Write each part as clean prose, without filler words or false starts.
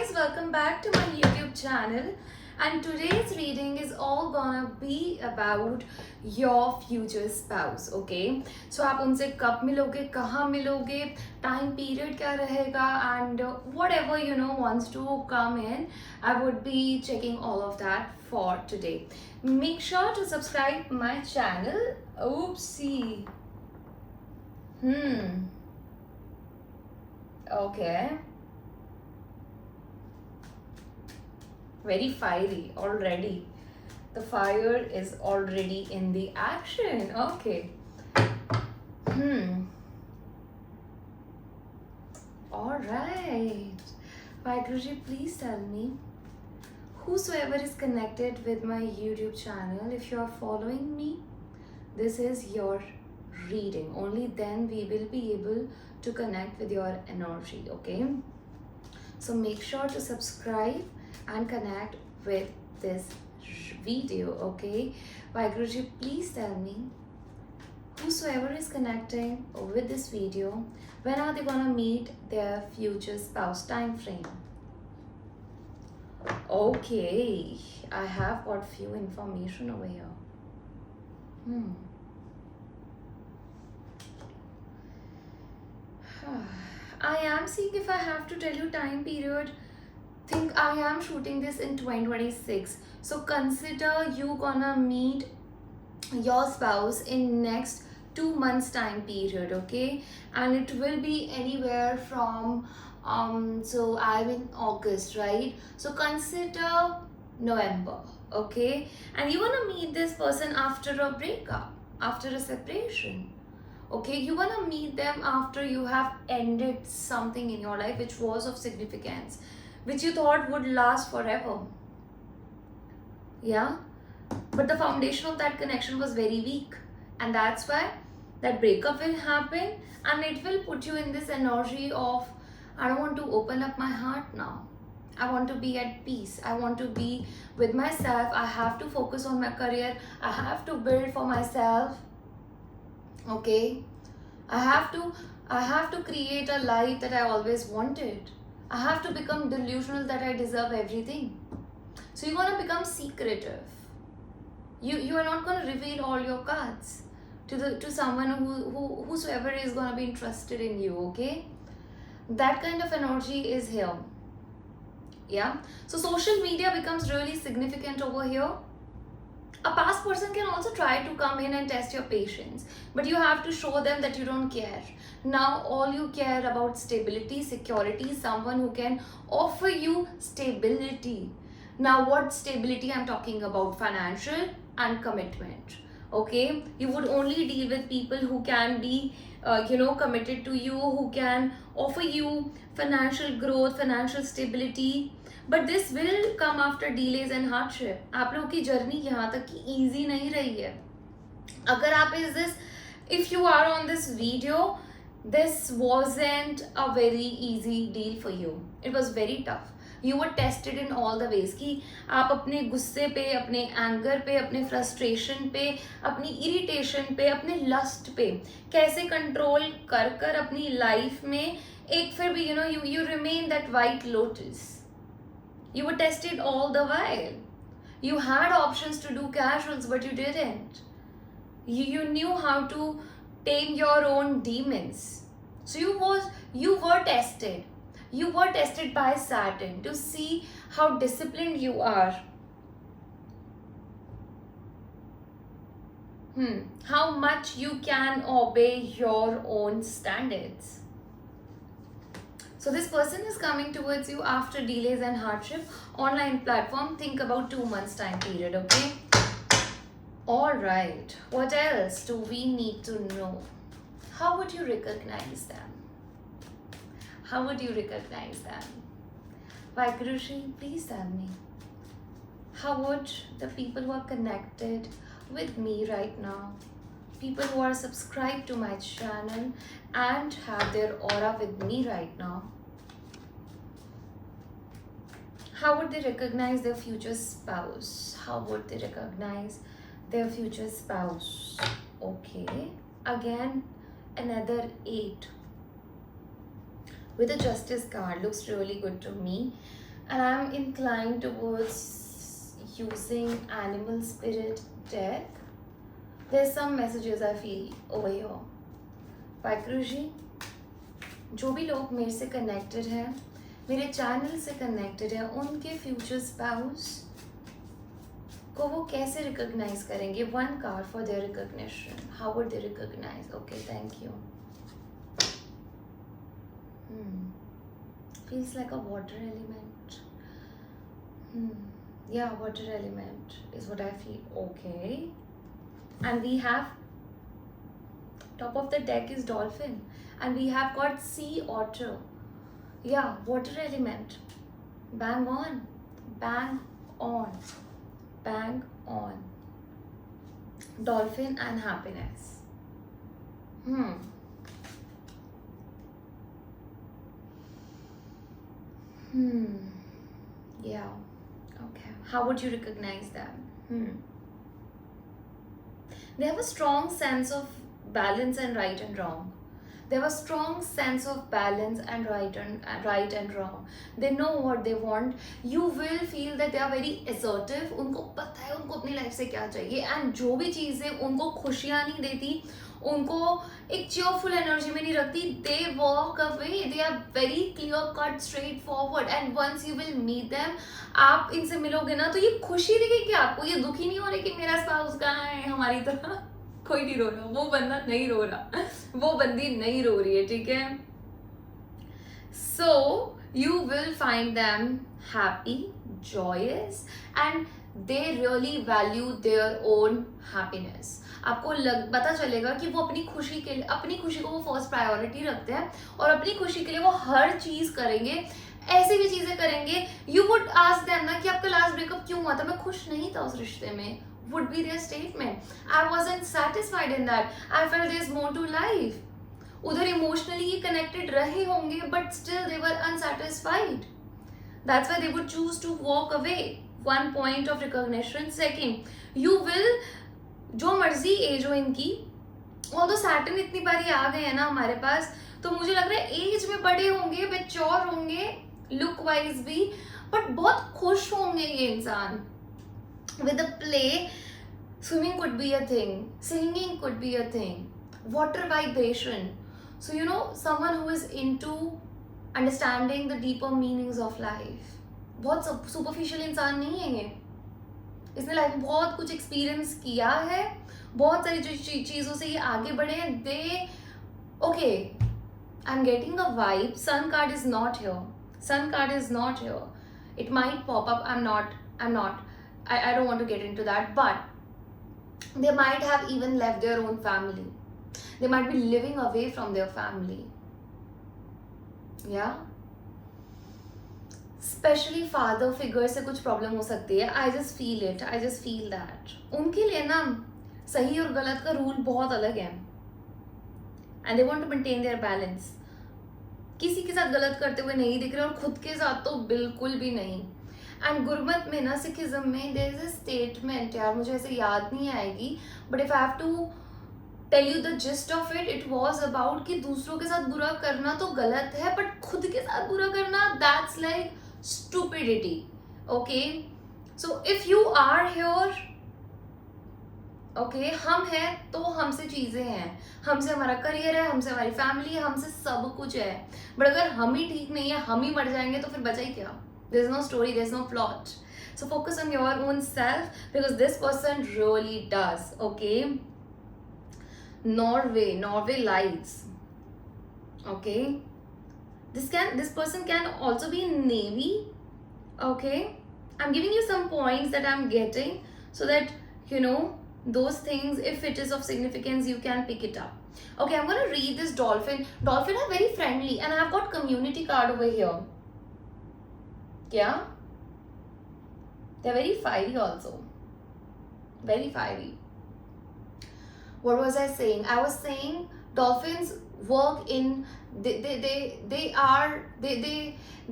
guys, welcome back to my YouTube channel, and today's reading is all gonna be about your future spouse. Okay, so आप उनसे कब मिलोगे, कहाँ मिलोगे, time period क्या रहेगा, and whatever wants to come in, I would be checking all of that for today. Make sure to subscribe my channel. Oopsie. Okay. Very fiery already. The fire is already in the action. Okay. All right. Vaiguruji, please tell me. Whosoever is connected with my YouTube channel, if you are following me, this is your reading. Only then we will be able to connect with your energy. Okay. So make sure to subscribe and connect with this video. Okay, Vaiguruji, please tell me, whosoever is connecting with this video, when are they gonna meet their future spouse? Time frame. Okay, I have got few information over here. I am seeing, if I have to tell you time period, think I am shooting this in 2026. So consider you gonna meet your spouse in next 2 months time period, okay? And it will be anywhere from so I'm in August, right? So consider November, okay? And you wanna meet this person after a breakup, after a separation. Okay, you wanna meet them after you have ended something in your life which was of significance, which you thought would last forever. Yeah, but the foundation of that connection was very weak, and that's why that breakup will happen, and it will put you in this energy of, I don't want to open up my heart now. I want to be at peace. I want to be with myself. I have to focus on my career. I have to build for myself. Okay, I have to create a life that I always wanted. I have to become delusional that I deserve everything. So you're gonna become secretive. You are not gonna reveal all your cards to someone whosoever is gonna be interested in you. Okay, that kind of energy is here. Yeah. So social media becomes really significant over here. A past person can also try to come in and test your patience, but you have to show them that you don't care. Now all you care about stability, security, someone who can offer you stability. Now what stability I'm talking about? Financial and commitment. Okay, you would only deal with people who can be committed to you, who can offer you financial growth, financial stability. But this will come after delays and hardship. आप लोगों की journey यहाँ तक की easy नहीं रही है. अगर आप if you are on this video, this wasn't a very easy deal for you. It was very tough. You were tested in all the ways कि आप अपने गुस्से पे, अपने एंगर पे, अपने फ्रस्ट्रेशन पे, अपनी इरिटेशन पे, अपने लस्ट पे कैसे कंट्रोल कर कर अपनी लाइफ में एक फिर भी you remain that white lotus. You were tested all the while. You had options to do casuals, but you didn't. You knew how to tame your own demons. So you were tested. You were tested by Saturn to see how disciplined you are. How much you can obey your own standards. So this person is coming towards you after delays and hardship. Online platform, think about 2 months time period, okay? Alright, what else do we need to know? How would you recognize them? How would you recognize them? Vaiguruji, please tell me. How would the people who are connected with me right now, people who are subscribed to my channel and have their aura with me right now, how would they recognize their future spouse? How would they recognize their future spouse? Okay, again another 8 with a justice card. Looks really good to me. And I'm inclined towards using animal spirit deck. There's some messages I feel over here. Waheguru ji, जो भी लोग मेरे से connected हैं, मेरे channel से connected हैं, उनके फ्यूचर स्पाउस को वो कैसे रिकॉग्नाइज करेंगे? One card for their recognition. How would they recognize? Okay, thank you. Feels like a water element. Yeah, water element is what I feel. Okay. And we have, top of the deck is dolphin. And we have got sea otter. Yeah, water element. Bang on. Bang on. Bang on. Dolphin and happiness. Yeah. Okay. How would you recognize them? They have a strong sense of balance and right and wrong. They have a strong sense of balance and right and wrong. They know what they want. You will feel that they are very assertive. उनको पता है उनको अपनी life से क्या चाहिए, and जो भी चीज़ें उनको खुशियाँ नहीं देती, उनको एक cheerful energy में नहीं रखती, they walk away. They are very clear cut, straightforward. And once you will meet them, आप इनसे मिलोगे ना तो ये खुशी दिखेगी आपको. ये दुखी नहीं हो रहे कि मेरा स्पाउस कहाँ है, हमारी तरह कोई नहीं रो रहा, वो बंदा नहीं रो रहा, वो बंदी नहीं रो रही है. ठीक है? So you will find them happy, joyous, and they really value their own happiness. आपको पता चलेगा कि वो अपनी खुशी के लिए, अपनी खुशी को वो फर्स्ट प्रायोरिटी रखते हैं और अपनी खुशी के लिए वो हर चीज करेंगे. ऐसी भी चीजें करेंगे. You would ask them ना कि आपका लास्ट ब्रेकअप क्यों हुआ था? मैं खुश नहीं था उस रिश्ते में. Would be their statement. I wasn't satisfied in that. I felt there's more to life. उधर इमोशनली ये कनेक्टेड रहे होंगे, but still they were unsatisfied. That's why they would choose to walk away. One point of recognition. Second, you will, जो मर्जी as हो इनकी, और तो सैटर्न इतनी बारी आ गए हैं ना हमारे पास, तो मुझे लग रहा है एज में बड़े होंगे, मैच्योर होंगे, लुक वाइज भी, बट बहुत खुश होंगे ये इंसान. With a play, swimming could be a thing, singing could be a thing, water vibration. So you know, someone who is into understanding the deeper meanings of life. बहुत superficial इंसान नहीं है ये. इसने लाइफ में बहुत कुछ एक्सपीरियंस किया है, बहुत सारी चीज़ों से ये आगे बढ़े हैं. They, okay, I'm getting a vibe. Sun card is not here. Sun card is not here. It might pop up. I'm not. I don't want to get into that, but they might have even left their own family. They might be living away from their family. Yeah? Especially father figure से कुछ problem हो सकती है. I just feel it. I just feel that. उनके लिए ना सही और गलत का रूल बहुत अलग है. And they want to maintain their balance. किसी के साथ गलत करते हुए नहीं दिख रहे और खुद के साथ तो बिल्कुल भी नहीं. एंड गुरमत में ना, सिखिज्म में, देयर इज अ स्टेटमेंट, यार मुझे ऐसे याद नहीं आएगी, but if I have to tell you the gist of it, it was about कि दूसरों के साथ बुरा करना तो गलत है, बट खुद के साथ बुरा करना, that's like stupidity. Okay, so if you are here, okay, हम हैं तो हमसे चीजें हैं, हमसे हमारा करियर है, हमसे हमारी फैमिली है, हमसे सब कुछ है, बट अगर हम ही ठीक नहीं है, हम ही मर जाएंगे तो फिर बचा ही क्या? There's no story, there's no plot. So focus on your own self, because this person really does. Okay, Norway lights. Okay, this person can also be in Navy. Okay, I'm giving you some points that I'm getting so that you know those things. If it is of significance, you can pick it up. Okay, I'm gonna read this dolphin. Dolphin are very friendly, and I've got community card over here. क्या? They're very fiery also. Very fiery. What was I saying? I was saying dolphins work in, they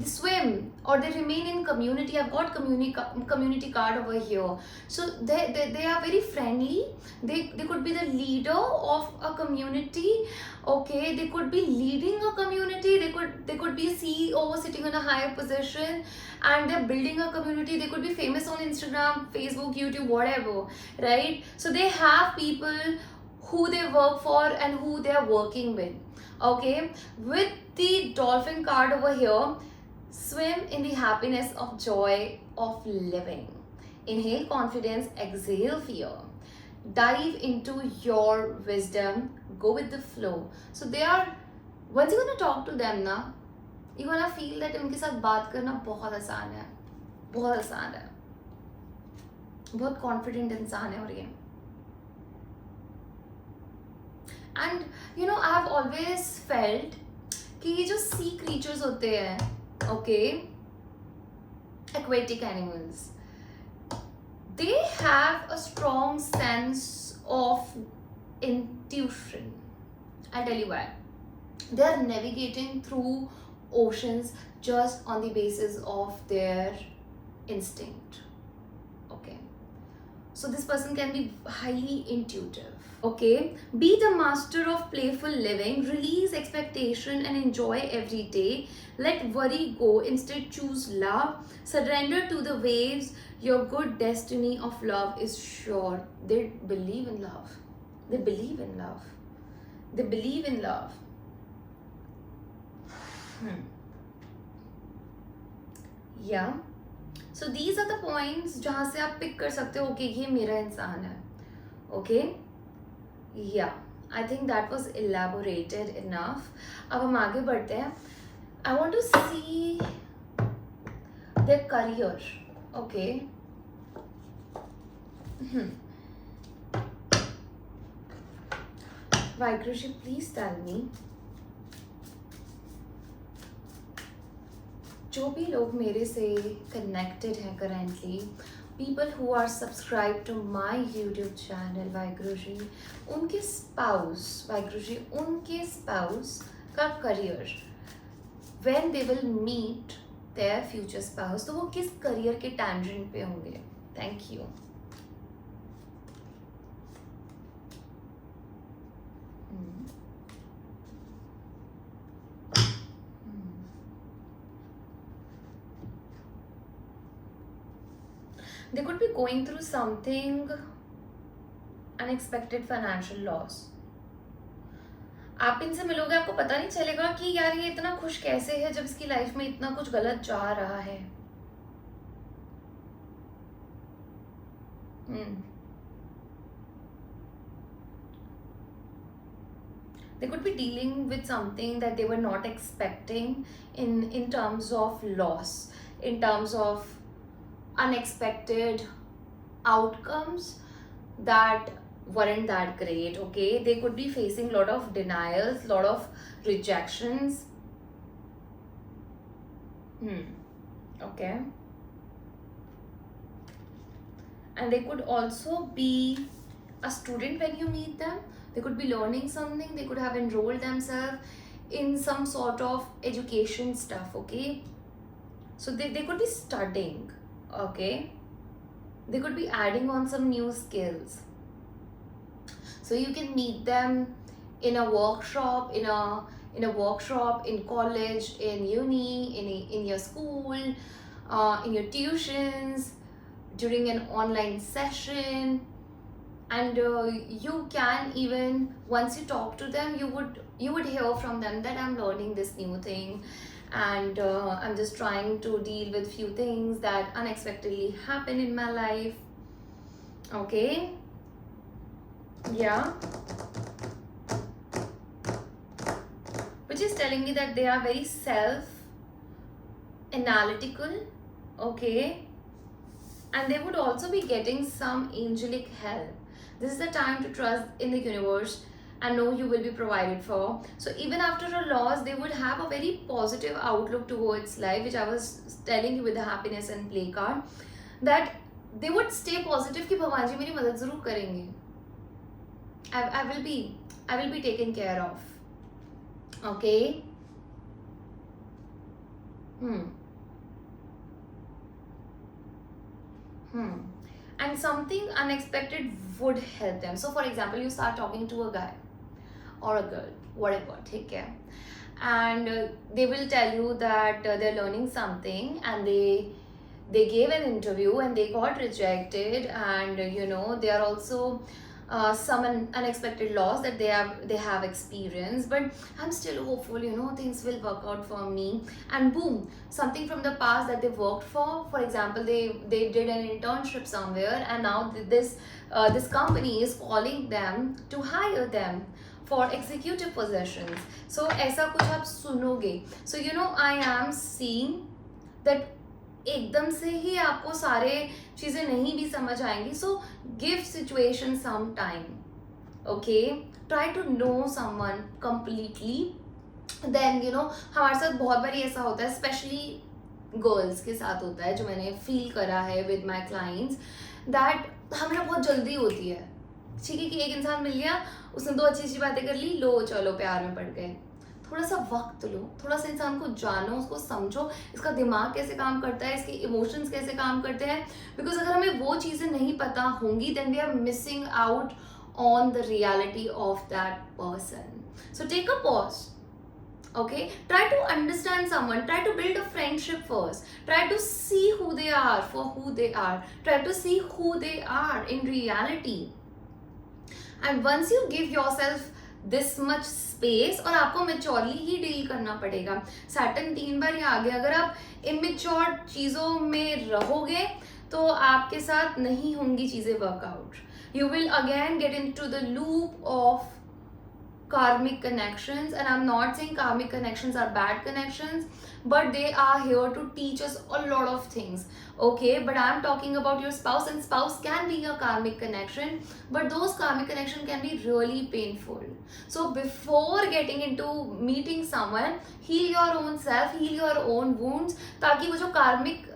swim or they remain in community. I've got community card over here. So they are very friendly. They could be the leader of a community. Okay, they could be leading a community. They could be a CEO sitting in a higher position, and they're building a community. They could be famous on Instagram, Facebook, YouTube, whatever, right? So they have people who they work for and who they are working with. Okay, with the dolphin card over here, swim in the happiness of joy of living. Inhale confidence, exhale fear. Dive into your wisdom, go with the flow. So they are, once you're gonna talk to them na, you're gonna feel that उनके साथ बात करना बहुत आसान है, बहुत आसान है, बहुत confident इंसान है और ये. And you know, I've always felt कि ये जो sea creatures होते हैं, okay, aquatic animals, they have a strong sense of intuition. I'll tell you why. They are navigating through oceans just on the basis of their instinct. Okay, so this person can be highly intuitive. Okay, be the master of playful living, release expectation and enjoy every day. Let worry go, instead choose love. Surrender to the waves, your good destiny of love is sure. They believe in love. They believe in love. They believe in love. Yeah. So these are the points जहाँ से आप pick कर सकते हो कि ये मेरा इंसान है. Okay. Yeah, I think that was elaborated enough. अब हम आगे बढ़ते हैं. I want to see their career. Okay. Vaigruji, please tell me. जो भी लोग मेरे से connected हैं currently, people who are subscribed to my YouTube channel, Vaigruji, उनके spouse, Vaigruji, उनके spouse का career, when they will meet their future spouse, तो वो किस career के tangent पे होंगे? Thank you. They could be going through something unexpected financial loss. आप इनसे मिलोगे, आपको पता नहीं चलेगा कि यार ये इतना खुश कैसे है जब इसकी लाइफ में इतना कुछ गलत जा रहा है. They could be dealing with something that they were not expecting in terms of loss, in terms of unexpected outcomes that weren't that great. Okay, they could be facing a lot of denials, lot of rejections. Okay, and they could also be a student when you meet them. They could be learning something. They could have enrolled themselves in some sort of education stuff. Okay, so they could be studying. Okay, they could be adding on some new skills. So you can meet them in a workshop, in a workshop, in college, in uni, in your school, in your tuitions, during an online session. And you can even, once you talk to them, you would hear from them that I'm learning this new thing, and I'm just trying to deal with few things that unexpectedly happen in my life. Okay, yeah, which is telling me that they are very self-analytical. Okay, and they would also be getting some angelic help. This is the time to trust in the universe and know you will be provided for. So even after a loss, they would have a very positive outlook towards life, which I was telling you with the happiness and play card, that they would stay positive कि भगवान जी मेरी मदद जरूर करेंगे. I will be taken care of. Okay. Hmm. Hmm. And something unexpected would help them. So, for example, you start talking to a guy or a girl, whatever, take care. And they will tell you that they're learning something, and they gave an interview and they got rejected, and they are also some unexpected loss that they have experienced, but I'm still hopeful, things will work out for me. And boom, something from the past that they worked for example, they did an internship somewhere, and now this company is calling them to hire them for executive positions. So ऐसा कुछ आप सुनोगे. So I am seeing that एकदम से ही आपको सारे चीज़ें नहीं भी समझ आएंगी. So give situation some time. Okay, try to know someone completely. Then हमारे साथ बहुत बारी ऐसा होता है, स्पेशली गर्ल्स के साथ होता है, जो मैंने फील करा है विद माई क्लाइंट्स, दैट हमें बहुत जल्दी होती है. ठीक है कि एक इंसान मिल गया, उसने दो अच्छी अच्छी बातें कर ली, लो चलो प्यार में पड़ गए. थोड़ा सा वक्त लो, थोड़ा सा इंसान को जानो, उसको समझो, इसका दिमाग कैसे काम करता है, इसके इमोशंस कैसे काम करते हैं. बिकॉज अगर हमें वो चीज़ें नहीं पता होंगी, then we are missing out on the reality of that person. So take a pause. Okay, try to understand someone, try to build a friendship first, try to see who they are for who they are, try to see who they are in reality. And once you give yourself this much space, और आपको maturely ही deal करना पड़ेगा. Saturn 3 बार आ गया. अगर आप immature चीज़ों में रहोगे तो आपके साथ नहीं होंगी चीज़ें work out. You will again get into the loop of karmic connections, and I'm not saying karmic connections are bad connections, but they are here to teach us a lot of things. Okay, but I'm talking about your spouse, and spouse can be a karmic connection, but those karmic connection can be really painful. So before getting into meeting someone, heal your own self, heal your own wounds, ताकि वो जो karmic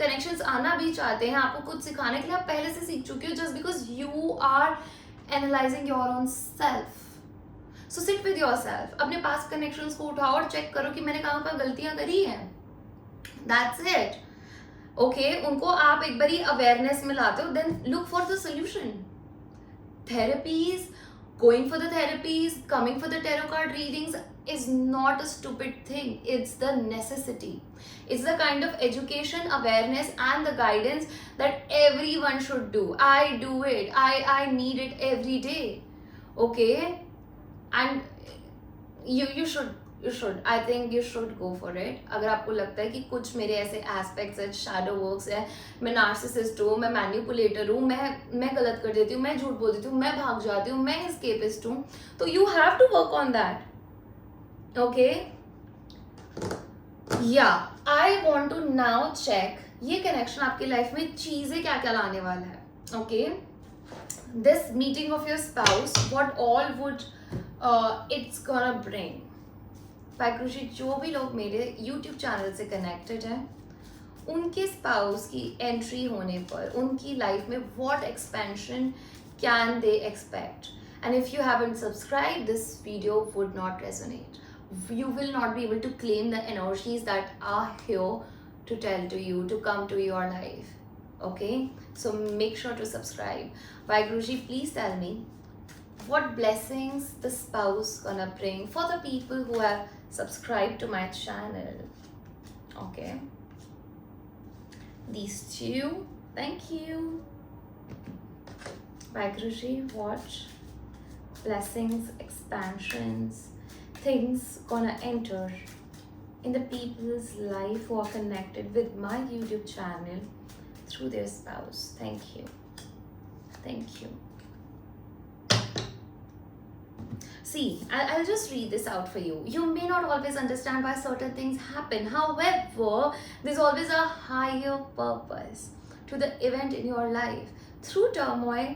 connections आना भी चाहते हैं आपको कुछ सिखाने के लिए, आप पहले से सीख चुके हो, just because you are analyzing your own self. So sit with your self, अपने पास्ट कनेक्शंस को उठाओ और चेक करो कि मैंने कहाँ कहाँ गलतियां करी हैं. That's it. ओके, उनको आप एक बारी अवेयरनेस में लाते हो, then look for the solution. Therapies, going for the therapies, coming for the tarot card readings is not a stupid thing. It's the necessity. It's the kind of education, awareness and the guidance that everyone should do. I do it. I need it every day. Okay? And you should I think you should go for it. अगर आपको लगता है कि कुछ मेरे ऐसे aspects है, shadow works है, मैं नार्सिसिस्ट हूँ, मैं मैनिपुलेटर हूँ, मैं गलत कर देती हूँ, मैं झूठ बोल देती हूँ, मैं भाग जाती हूँ, मैं एस्केपिस्ट हूँ, तो you have to work on that. Okay, yeah I want to now check ये कनेक्शन आपकी लाइफ में चीज़ें क्या क्या लाने वाला है. Okay, this meeting of your spouse, what all would it's gonna bring. Waheguru ji, जो भी लोग मेरे YouTube चैनल से कनेक्टेड हैं, उनके स्पाउस की एंट्री होने पर उनकी लाइफ में what expansion can they expect. And if you haven't subscribe, this video would not resonate. You will not be able to claim the energies that are here to tell to you, to come to your life. Okay, so make sure to subscribe. Vaheguruji, please tell me what blessings the spouse gonna bring for the people who have subscribed to my channel. Okay, these two, thank you. Vaheguruji, what blessings, expansions, things gonna enter in the people's life who are connected with my YouTube channel through their spouse. Thank you. Thank you. See, I'll just read this out for you. You may not always understand why certain things happen. However, there's always a higher purpose to the event in your life. Through turmoil,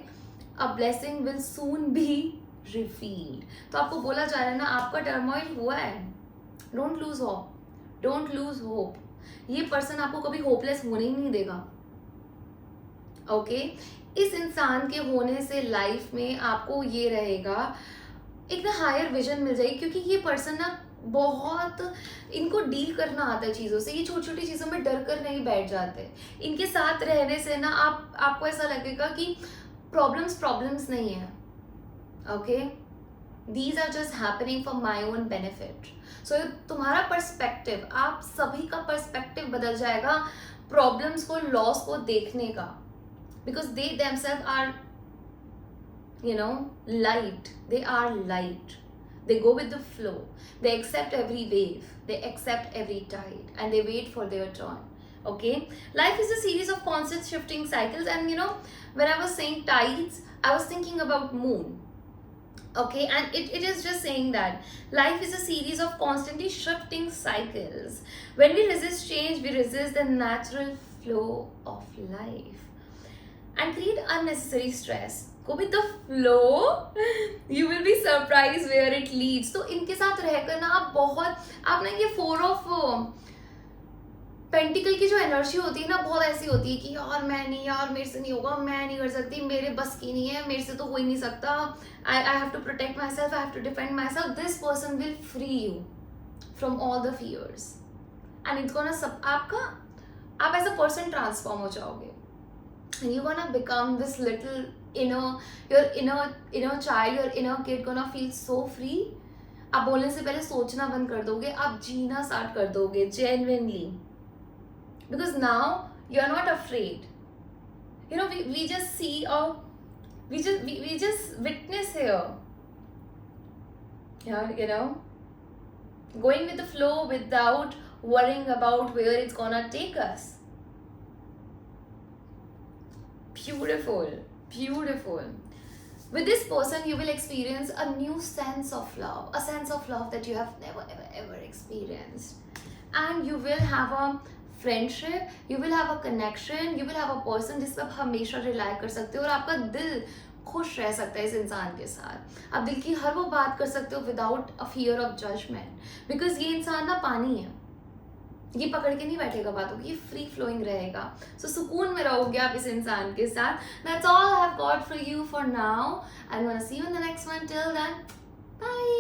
a blessing will soon be revealed. तो आपको बोला जा रहा है ना, आपका turmoil हुआ है, don't lose hope, don't lose hope. ये पर्सन आपको कभी होपलेस होने ही नहीं देगा. ओके, इस इंसान के होने से लाइफ में आपको ये रहेगा, एक ना हायर विजन मिल जाएगी, क्योंकि ये पर्सन ना बहुत इनको डील करना आता है चीज़ों से, ये छोटी छोटी चीज़ों में डर कर नहीं बैठ जाते। इनके साथ रहने से ना आपको ऐसा लगेगा कि प्रॉब्लम्स प्रॉब्लम्स नहीं है, okay, these are just happening for my own benefit. So तुम्हारा पर्सपेक्टिव, आप सभी का पर्सपेक्टिव बदल जाएगा प्रॉब्लम्स को, लॉस को देखने का, because they themselves are light. They are light. They go with the flow. They accept every wave. They accept every tide. And they wait for their turn. Okay? Life is a series of constant shifting cycles. And when I was saying tides, I was thinking about moon. Okay? And it is just saying that life is a series of constantly shifting cycles. When we resist change, we resist the natural flow of life and create unnecessary stress. Go with the flow, you will be surprised where it leads. तो इनके साथ रहकर ना आप ना ये 4 of pentacle की जो एनर्जी होती है ना, बहुत ऐसी होती है कि यार मैं नहीं, यार मेरे से नहीं होगा, मैं नहीं कर सकती, मेरे बस की नहीं है, मेरे से तो हो ही नहीं सकता, I have to protect myself, I have to defend myself. This person will free you from all the fears and it's gonna सब आप एज अ पर्सन ट्रांसफॉर्म हो जाओगे. And you're gonna become this little your inner child, your inner kid gonna feel so free. आप बोलने से पहले सोचना बंद कर दोगे, आप जीना स्टार्ट कर दोगे genuinely, because now you're not afraid. We just see we just witness here. Yeah, going with the flow without worrying about where it's gonna take us. Beautiful. With this person, you will experience a new sense of love, a sense of love that you have never ever experienced. And you will have a friendship, you will have a connection, you will have a person जिस पर आप हमेशा rely कर सकते हो और आपका दिल खुश रह सकता है इस इंसान के साथ. आप दिल की हर वो बात कर सकते हो without a fear of judgment, because ये इंसान ना पानी है, ये पकड़ के नहीं बैठेगा बातों की, ये फ्री फ्लोइंग रहेगा. सो सुकून में रहोगे आप इस इंसान के साथ. That's all I have got for you for now. I want to see you in the next one. Till then, bye.